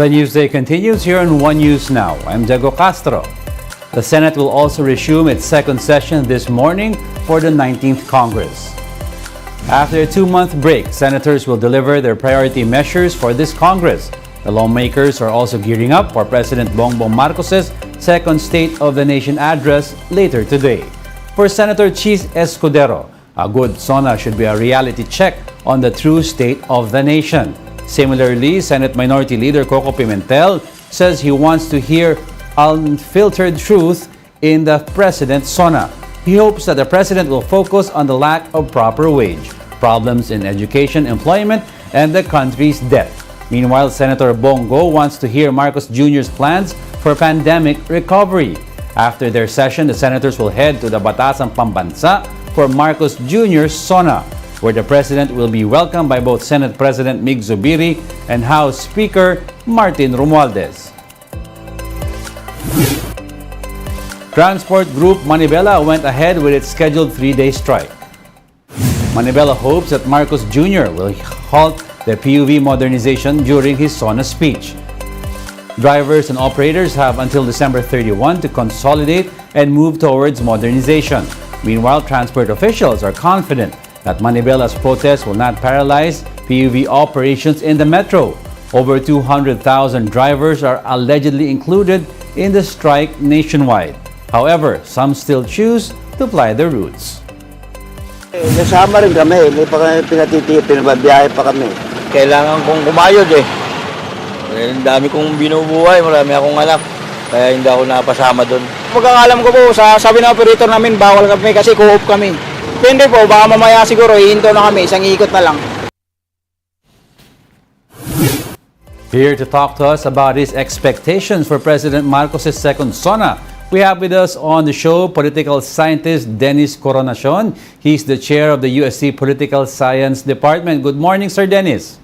The Newsday continues here on One News Now. I'm Diego Castro. The Senate will also resume its second session this morning for the 19th Congress. After a 2-month break, senators will deliver their priority measures for this Congress. The lawmakers are also gearing up for President Bongbong Marcos's second State of the Nation address later today. For Senator Chis Escudero, a good SONA should be a reality check on the true state of the nation. Similarly, Senate Minority Leader Coco Pimentel says he wants to hear unfiltered truth in the President's SONA. He hopes that the President will focus on the lack of proper wage, problems in education, employment, and the country's debt. Meanwhile, Senator Bongo wants to hear Marcos Jr.'s plans for pandemic recovery. After their session, the senators will head to the Batasang Pambansa for Marcos Jr.'s SONA, where the President will be welcomed by both Senate President Mig Zubiri and House Speaker Martin Romualdez. Transport Group Manibela went ahead with its scheduled 3-day strike. Manibela hopes that Marcos Jr. will halt the PUV modernization during his SONA speech. Drivers and operators have until December 31 to consolidate and move towards modernization. Meanwhile, transport officials are confident that Manibela's protest will not paralyze PUV operations in the metro. Over 200,000 drivers are allegedly included in the strike nationwide. However, some still choose to ply their routes. Nasama rin kami, may pinabiyahe pa kami. Kailangan kong kumayod eh. Ang dami kong binubuhay, marami akong anak. Kaya hindi ako napasama doon. Magkakalam ko po, sabi ng operator namin, bawal kami kasi co-op kami. Depende po, baka mamaya siguro, hihinto na kami, isang ikot na lang. Here to talk to us about his expectations for President Marcos' second SONA, we have with us on the show political scientist Dennis Coronacion. He's the chair of the USC Political Science Department. Good morning, Sir Dennis.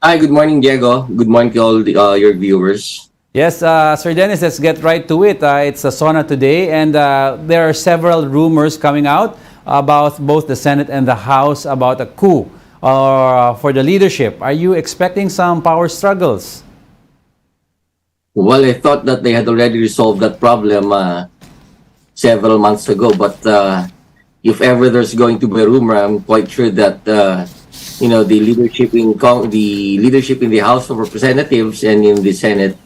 Hi, good morning, Diego. Good morning to all your viewers. Yes, Sir Dennis, let's get right to it. It's a SONA today, and there are several rumors coming out about both the Senate and the House about a coup for the leadership. Are you expecting some power struggles? Well, I thought that they had already resolved that problem several months ago, but if ever there's going to be a rumor, I'm quite sure that the leadership in the House of Representatives and in the Senate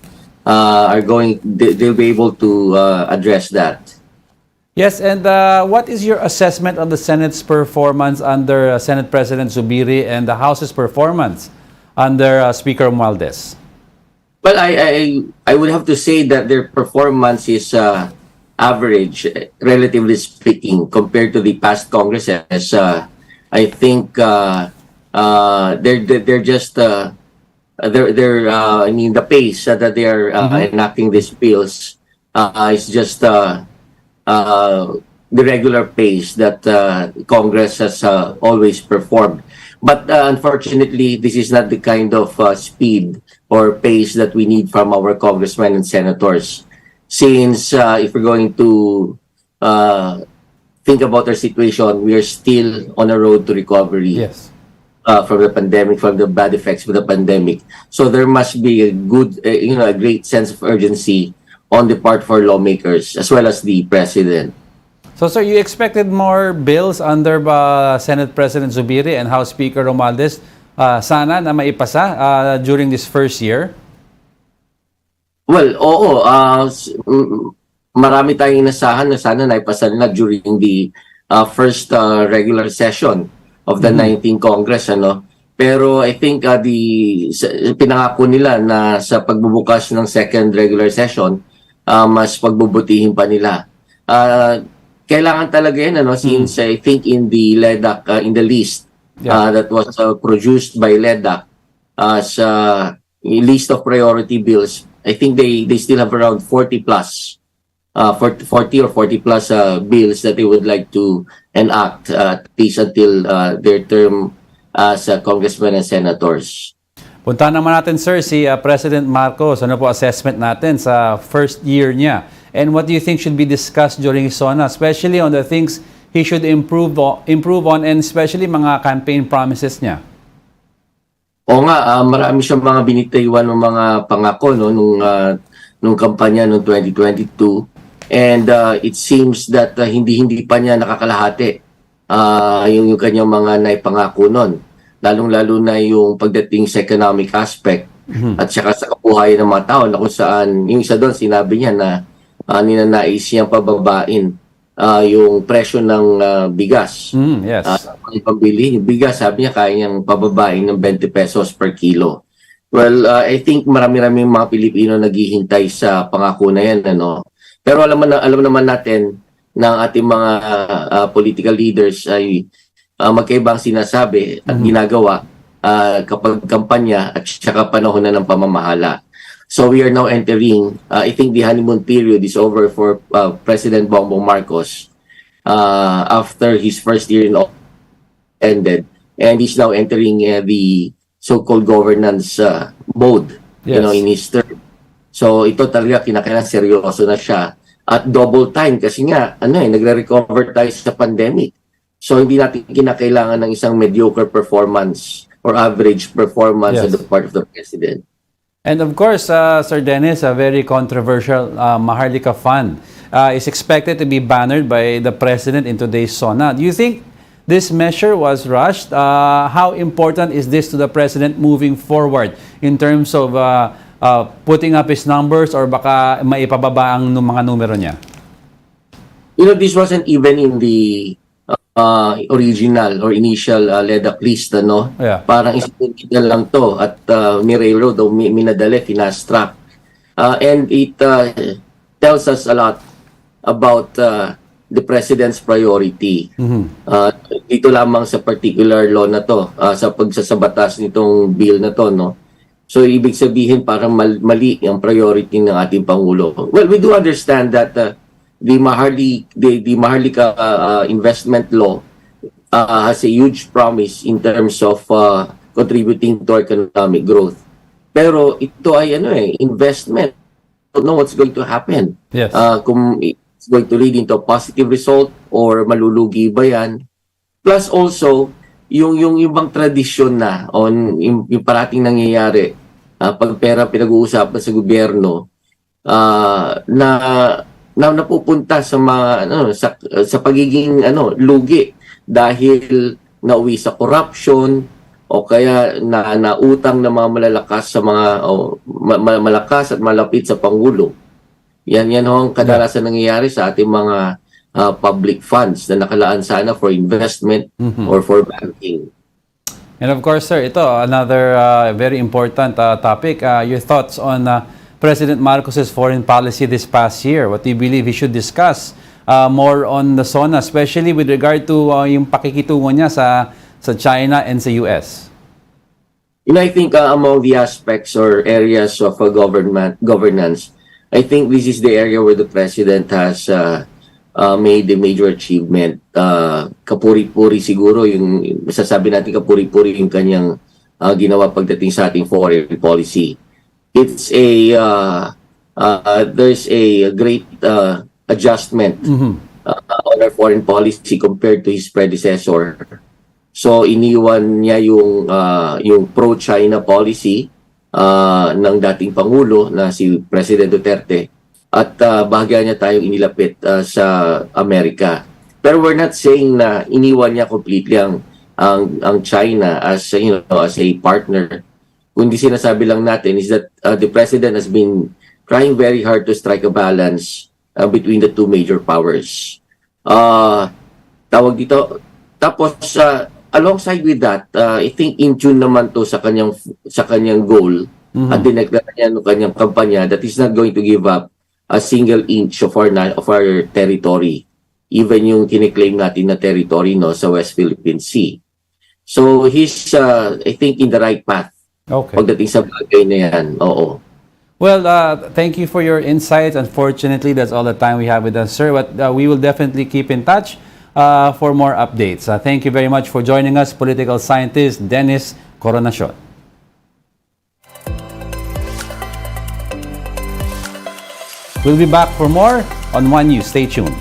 they'll be able to address that. Yes, and what is your assessment of the Senate's performance under Senate President Zubiri and the House's performance under Speaker Romualdez? Well, I would have to say that their performance is average, relatively speaking, compared to the past Congresses. I think they're just I mean, the pace that they are enacting these bills is just the regular pace that Congress has always performed. But unfortunately, this is not the kind of speed or pace that we need from our congressmen and senators. Since if we're going to think about our situation, we are still on a road to recovery. Yes. From the pandemic, from the bad effects of the pandemic. So there must be a good, a great sense of urgency on the part for lawmakers as well as the president. So, sir, you expected more bills under Senate President Zubiri and House Speaker Romualdez sana na maipasa during this first year? Well, oo. Marami tayong inasahan na sana naipasa nila during the first regular session of the 19th Congress, Pero I think pinangako nila na sa pagbubukas ng second regular session, mas pagbubutihin pa nila. Kailangan talaga yan, since I think in the LEDAC, in the list that was produced by LEDAC as a list of priority bills, I think they still have around 40 plus 40 or 40 plus bills that they would like to enact at least until their term as congressmen and senators. Punta naman natin, sir, si President Marcos. Ano po assessment natin sa first year niya? And what do you think should be discussed during his SONA, especially on the things he should improve on and especially mga campaign promises niya? O nga, marami siyang mga binitaywan ng mga pangako no nung kampanya noong 2022, and it seems that hindi pa niya nakakalahati yung kanyang mga naipangako noon, lalong-lalo na yung pagdating sa economic aspect at saka sa kabuhayan ng mga tao, na kung saan yung isa doon sinabi niya na ninanais niyang pababain yung presyo ng bigas. Yes. Pambili yung bigas, sabi niya kaya niyang pababain ng 20 pesos per kilo. Well, I think marami-raming mga Pilipino naghihintay sa pangako na yan, ano. Pero alam naman natin na ang ating mga political leaders ay magkaibang sinasabi at ginagawa kapag kampanya at saka panahon na ng pamamahala. So we are now entering, I think the honeymoon period is over for President Bongbong Marcos after his first year in office ended, and he's now entering the so-called governance mode, Yes. in his term. So ito talaga kinakailangan seryoso na siya at double time kasi nga nagre-recover tayo sa pandemic. So hindi natin kinakailangan ng isang mediocre performance or average performance on Yes. the part of the president. And of course, Sir Dennis, a very controversial Maharlika Fund is expected to be bannered by the President in today's SONA. Do you think this measure was rushed? How important is this to the President moving forward in terms of putting up his numbers, or baka maipababa ang mga numero niya? This wasn't even in the original or initial LEDAC list, no? Yeah. Parang isipin na lang to at ni-railroad o minadali, fast-track. And it tells us a lot about the President's priority. Dito lamang sa particular law na to, sa pagsasabatas nitong bill na to, no? So, ibig sabihin parang mali ang priority ng ating Pangulo. Well, we do understand that the Maharlika investment law has a huge promise in terms of contributing to economic growth. Pero ito ay investment. Don't know what's going to happen. Yes. Kung it's going to lead into a positive result or malulugi ba yan. Plus also, yung ibang tradisyon na on yung parating nangyayari pag pera pinag-uusapan sa gobyerno na napupunta sa mga sa pagiging lugi dahil nauwi sa corruption o kaya nautang ng mga malalakas sa mga malakas at malapit sa pangulo. Yan ho ang kadalasan nangyayari sa ating mga public funds na nakalaan sana for investment or for banking. And of course, sir, ito another very important topic. Your thoughts on President Marcos's foreign policy this past year? What do you believe he should discuss more on the SONA, especially with regard to yung pakikitungo niya sa China and sa US? I think among the aspects or areas of governance, I think this is the area where the President has made a major achievement. Kapuri-puri siguro, yung masasabi natin kapuri-puri yung kanyang ginawa pagdating sa ating foreign policy. It's there's a great adjustment on our foreign policy compared to his predecessor. So iniwan niya yung pro-China policy ng dating Pangulo na si President Duterte, at bahagya niya tayong inilapit sa Amerika. Pero we're not saying na iniwan niya completely ang China as a partner. Kundi sinasabi lang natin is that the President has been trying very hard to strike a balance between the two major powers. Tawag dito. Tapos alongside with that, I think in tune naman to sa kanyang goal at dineklara niya ng kanyang kampanya that he's not going to give up a single inch of our territory, even yung kiniklaim natin na territory sa West Philippine Sea. So he's I think in the right path. Okay. Pagdating sa bagay na yan. Oo. Well, thank you for your insights. Unfortunately, that's all the time we have with us, sir. But we will definitely keep in touch for more updates. Thank you very much for joining us, political scientist Dennis Coronacion. We'll be back for more on One News. Stay tuned.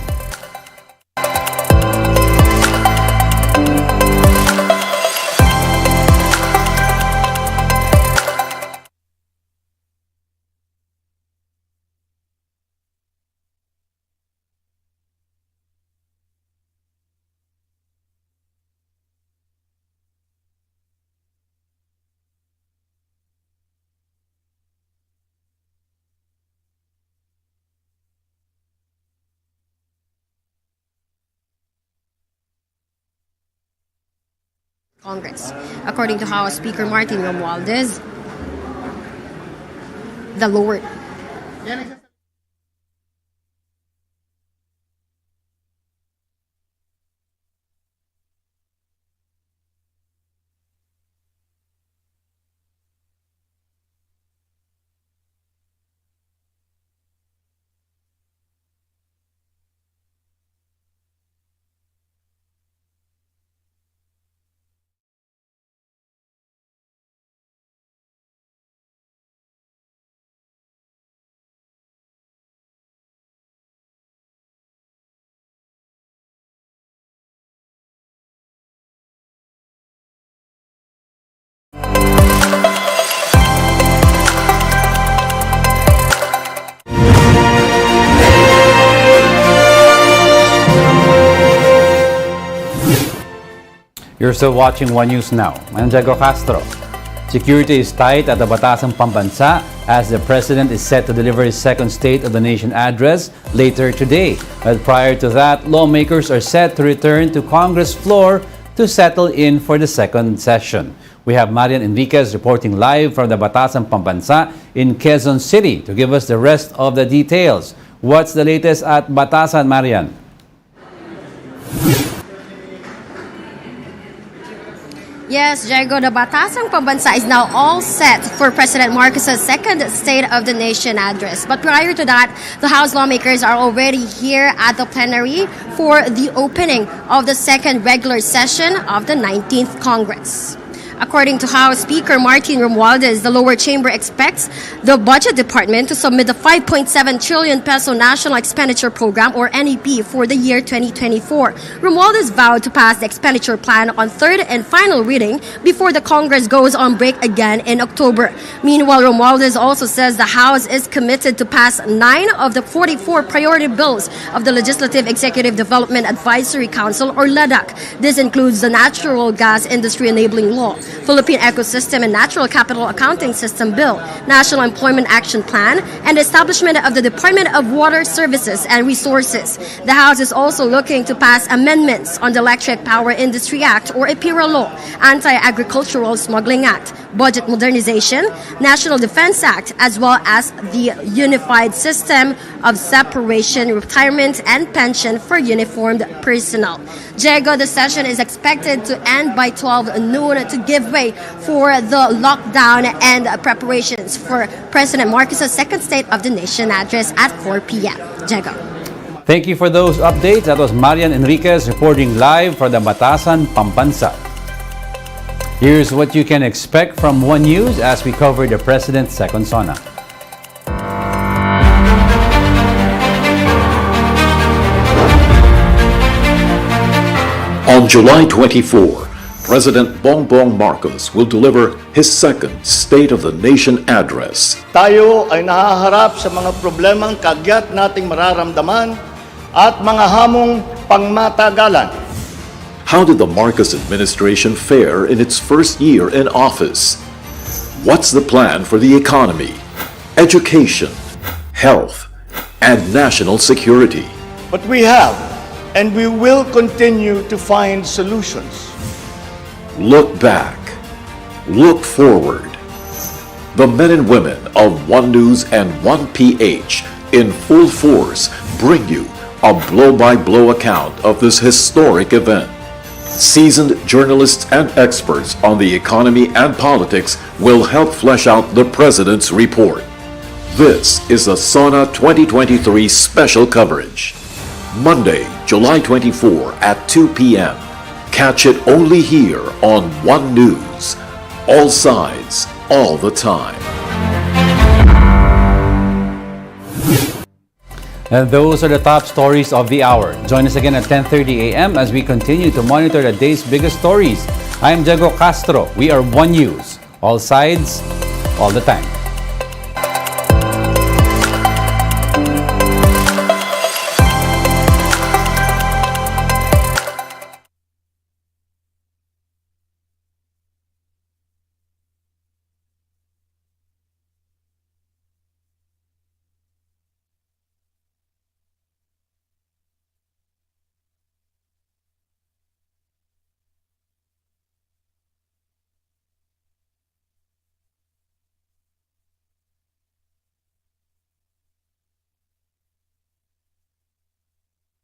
Congress. According to House Speaker Martin Romualdez, the lower You're still watching One News Now. I'm Diego Castro. Security is tight at the Batasang Pambansa as the President is set to deliver his second State of the Nation address later today. But prior to that, lawmakers are set to return to Congress floor to settle in for the second session. We have Marian Enriquez reporting live from the Batasang Pambansa in Quezon City to give us the rest of the details. What's the latest at Batasan, Marian? Yes, Diego, the Batasang Pambansa is now all set for President Marcos's second State of the Nation address. But prior to that, the House lawmakers are already here at the plenary for the opening of the second regular session of the 19th Congress. According to House Speaker Martin Romualdez, the lower chamber expects the Budget Department to submit the 5.7 trillion peso National Expenditure Program or NEP for the year 2024. Romualdez vowed to pass the expenditure plan on third and final reading before the Congress goes on break again in October. Meanwhile, Romualdez also says the House is committed to pass 9 of the 44 priority bills of the Legislative Executive Development Advisory Council or LEDAC. This includes the Natural Gas Industry Enabling Law, Philippine Ecosystem and Natural Capital Accounting System Bill, National Employment Action Plan, and establishment of the Department of Water Services and Resources. The House is also looking to pass amendments on the Electric Power Industry Act or EPIRA Law, Anti-Agricultural Smuggling Act, Budget Modernization, National Defense Act, as well as the Unified System of Separation, Retirement, and Pension for Uniformed Personnel. Diego, the session is expected to end by 12 noon to give way for the lockdown and preparations for President Marcos's second State of the Nation address at 4 p.m. Diego. Thank you for those updates. That was Marian Enriquez reporting live from the Batasan Pambansa. Here's what you can expect from One News as we cover the President's second SONA. On July 24, President Bongbong Marcos will deliver his second State of the Nation address. Tayo ay nahaharap sa mga problemang kagyat nating mararamdaman at mga hamong pangmatagalan. How did the Marcos administration fare in its first year in office? What's the plan for the economy, education, health, and national security? But we have and we will continue to find solutions. Look back. Look forward. The men and women of One News and One PH in full force bring you a blow-by-blow account of this historic event. Seasoned journalists and experts on the economy and politics will help flesh out the President's report. This is the SONA 2023 special coverage. Monday, July 24 at 2 p.m. Catch it only here on One News. All sides, all the time. And those are the top stories of the hour. Join us again at 10:30 a.m. as we continue to monitor the day's biggest stories. I am Diego Castro. We are One News. All sides, all the time.